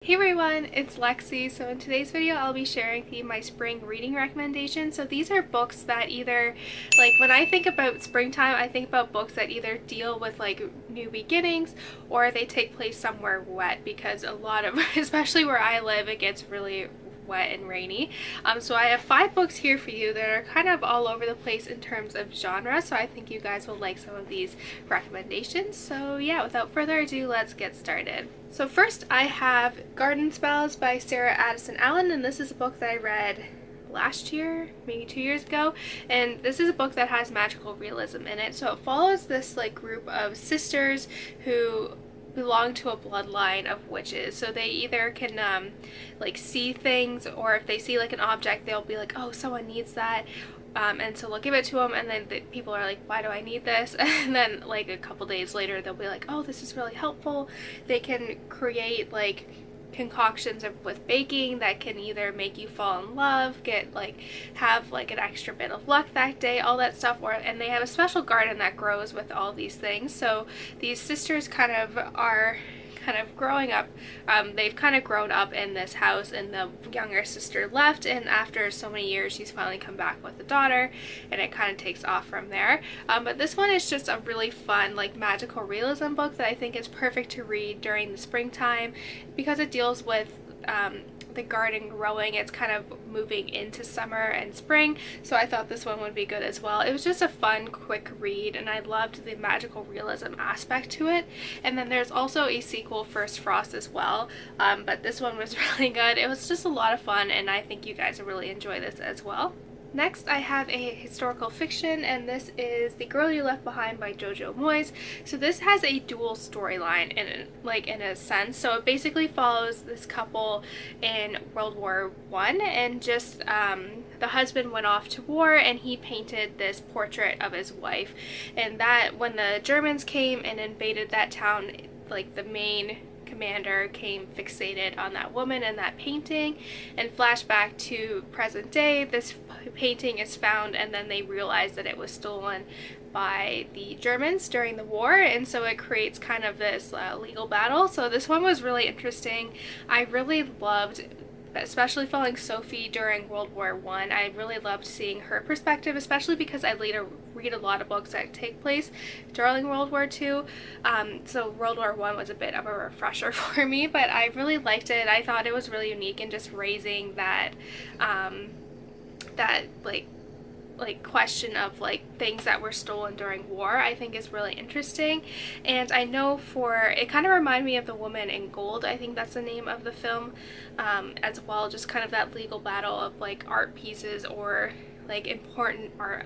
Hey everyone, it's Lexie. So in today's video I'll be sharing my spring reading recommendations. So these are books that either, like when I think about springtime, I think about books that either deal with like new beginnings or they take place somewhere wet, because a lot of, especially where I live, it gets really wet and rainy. So I have 5 books here for you that are kind of all over the place in terms of genre, so I think you guys will like some of these recommendations. So yeah, without further ado, let's get started. So first I have Garden Spells by Sarah Addison Allen, and this is a book that I read last year, maybe 2 years ago, and this is a book that has magical realism in it. So it follows this like group of sisters who belong to a bloodline of witches. So they either can like see things, or if they see like an object, they'll be like, oh, someone needs that, and so they'll give it to them, and then the people are like, why do I need this? And then like a couple days later they'll be like, oh, this is really helpful. They can create like concoctions with baking that can either make you fall in love, have like an extra bit of luck that day, all that stuff, and they have a special garden that grows with all these things. So these sisters kind of growing up, they've kind of grown up in this house, and the younger sister left, and after so many years she's finally come back with a daughter, and it kind of takes off from there. But this one is just a really fun like magical realism book that I think is perfect to read during the springtime, because it deals with the garden growing. It's kind of moving into summer and spring, so I thought this one would be good as well. It was just a fun, quick read, and I loved the magical realism aspect to it. And then there's also a sequel, First Frost, as well, but this one was really good. It was just a lot of fun, and I think you guys will really enjoy this as well. Next, I have a historical fiction, and this is The Girl You Left Behind by Jojo Moyes. So this has a dual storyline in a sense. So it basically follows this couple in World War I, and just the husband went off to war and he painted this portrait of his wife. And that when the Germans came and invaded that town, like the main commander came fixated on that woman and that painting, and flashback to present day, this painting is found, and then they realize that it was stolen by the Germans during the war, and so it creates kind of this legal battle. So this one was really interesting. I really loved, especially following Sophie during World War I really loved seeing her perspective, especially because I later read a lot of books that take place during World War II. So World War I was a bit of a refresher for me, but I really liked it. I thought it was really unique in just raising that question of like things that were stolen during war. I think is really interesting. And I know it kind of reminded me of The Woman in Gold, I think that's the name of the film, as well, just kind of that legal battle of like art pieces or like important art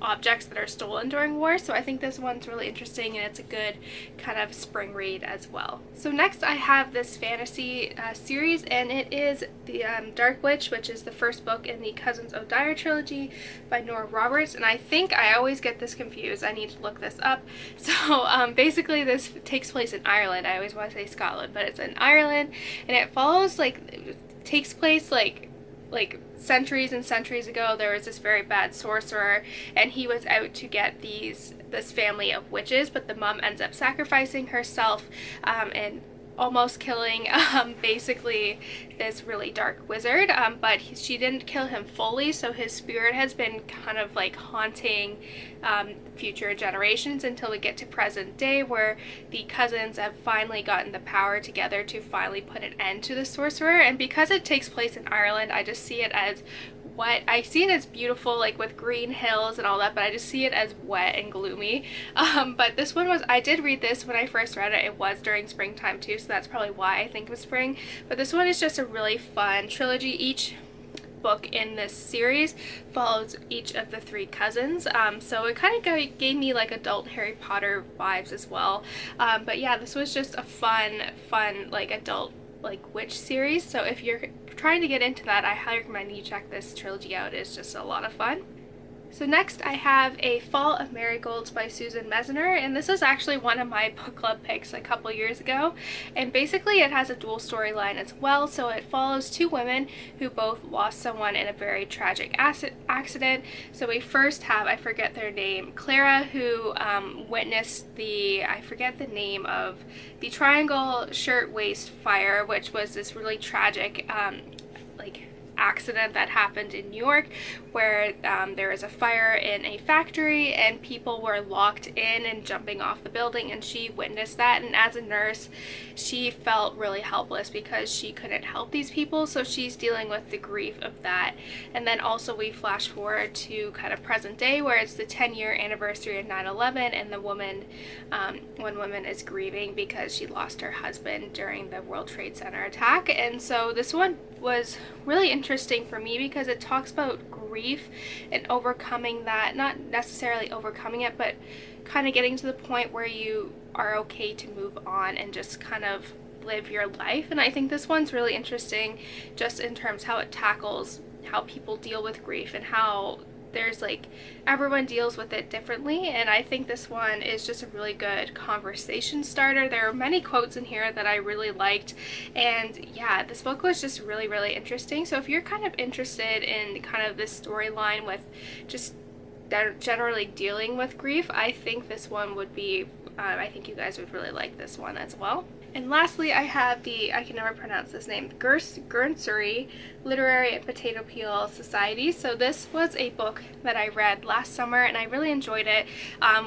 objects that are stolen during war. So I think this one's really interesting, and it's a good kind of spring read as well. So next I have this fantasy series, and it is the Dark Witch, which is the first book in the Cousins O'Dyer trilogy by Nora Roberts. And I think I always get this confused, I need to look this up. So basically this takes place in Ireland. I always want to say Scotland, but it's in Ireland, and it follows it takes place like centuries and centuries ago. There was this very bad sorcerer, and he was out to get this family of witches, but the mom ends up sacrificing herself and almost killing basically this really dark wizard, but she didn't kill him fully, so his spirit has been kind of like haunting future generations until we get to present day, where the cousins have finally gotten the power together to finally put an end to the sorcerer. And because it takes place in Ireland, I just see it as I see it as beautiful, like with green hills and all that, but I just see it as wet and gloomy. But this one I did read this when I first read it. It was during springtime too, so that's probably why I think of spring. But this one is just a really fun trilogy. Each book in this series follows each of the 3 cousins, so it kind of gave me like adult Harry Potter vibes as well. But yeah, this was just a fun like adult like witch series, so if you're trying to get into that, I highly recommend you check this trilogy out. It's just a lot of fun. So next I have A Fall of Marigolds by Susan Mesner, and this is actually one of my book club picks a couple years ago, and basically it has a dual storyline as well. So it follows two women who both lost someone in a very tragic accident. So we first have, I forget their name, Clara, who witnessed the, I forget the name of, the Triangle Shirtwaist Fire, which was this really tragic accident that happened in New York, where there was a fire in a factory and people were locked in and jumping off the building, and she witnessed that, and as a nurse she felt really helpless because she couldn't help these people, so she's dealing with the grief of that. And then also we flash forward to kind of present day, where it's the 10-year anniversary of 9/11, and the woman, one woman is grieving because she lost her husband during the World Trade Center attack. And so this one was really interesting for me because it talks about grief and overcoming that, not necessarily overcoming it, but kind of getting to the point where you are okay to move on and just kind of live your life. And I think this one's really interesting just in terms how it tackles how people deal with grief and how there's everyone deals with it differently. And I think this one is just a really good conversation starter. There are many quotes in here that I really liked, and yeah, this book was just really interesting. So if you're kind of interested in kind of this storyline with just generally dealing with grief, I think this one would be, I think you guys would really like this one as well. And lastly, I have the, I can never pronounce this name, Guernsey Literary and Potato Peel Society. So this was a book that I read last summer and I really enjoyed it.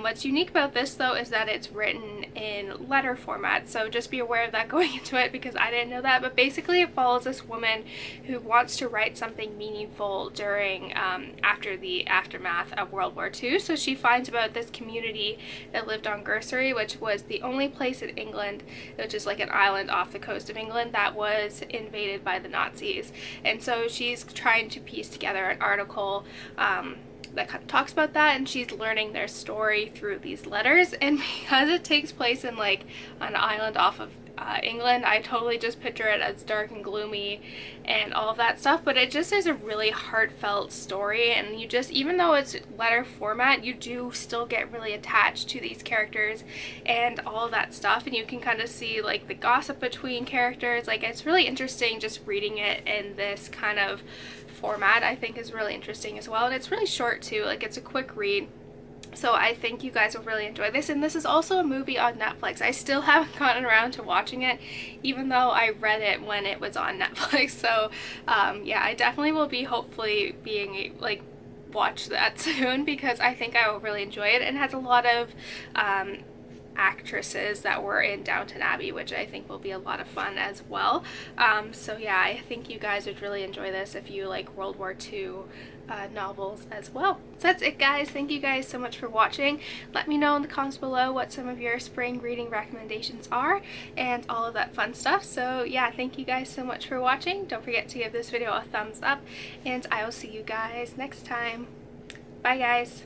What's unique about this though is that it's written in letter format, so just be aware of that going into it because I didn't know that. But basically it follows this woman who wants to write something meaningful during after the aftermath of World War II. So she finds about this community that lived on Guernsey, which was the only place in England, which is like an island off the coast of England, that was invaded by the Nazis. And so she's trying to piece together an article that kind of talks about that, and she's learning their story through these letters. And because it takes place in like an island off of England, I totally just picture it as dark and gloomy and all of that stuff, but it just is a really heartfelt story, and you just, even though it's letter format, you do still get really attached to these characters and all of that stuff, and you can kind of see like the gossip between characters. Like, it's really interesting just reading it in this kind of format. I think is really interesting as well, and it's really short too. Like, it's a quick read. So I think you guys will really enjoy this. And this is also a movie on Netflix. I still haven't gotten around to watching it, even though I read it when it was on Netflix. So yeah, I definitely will be hopefully being watch that soon because I think I will really enjoy it. And it has a lot of actresses that were in Downton Abbey, which I think will be a lot of fun as well. So yeah, I think you guys would really enjoy this if you like World War II novels as well. So that's it, guys. Thank you guys so much for watching. Let me know in the comments below what some of your spring reading recommendations are and all of that fun stuff. So yeah, thank you guys so much for watching. Don't forget to give this video a thumbs up, and I will see you guys next time. Bye, guys.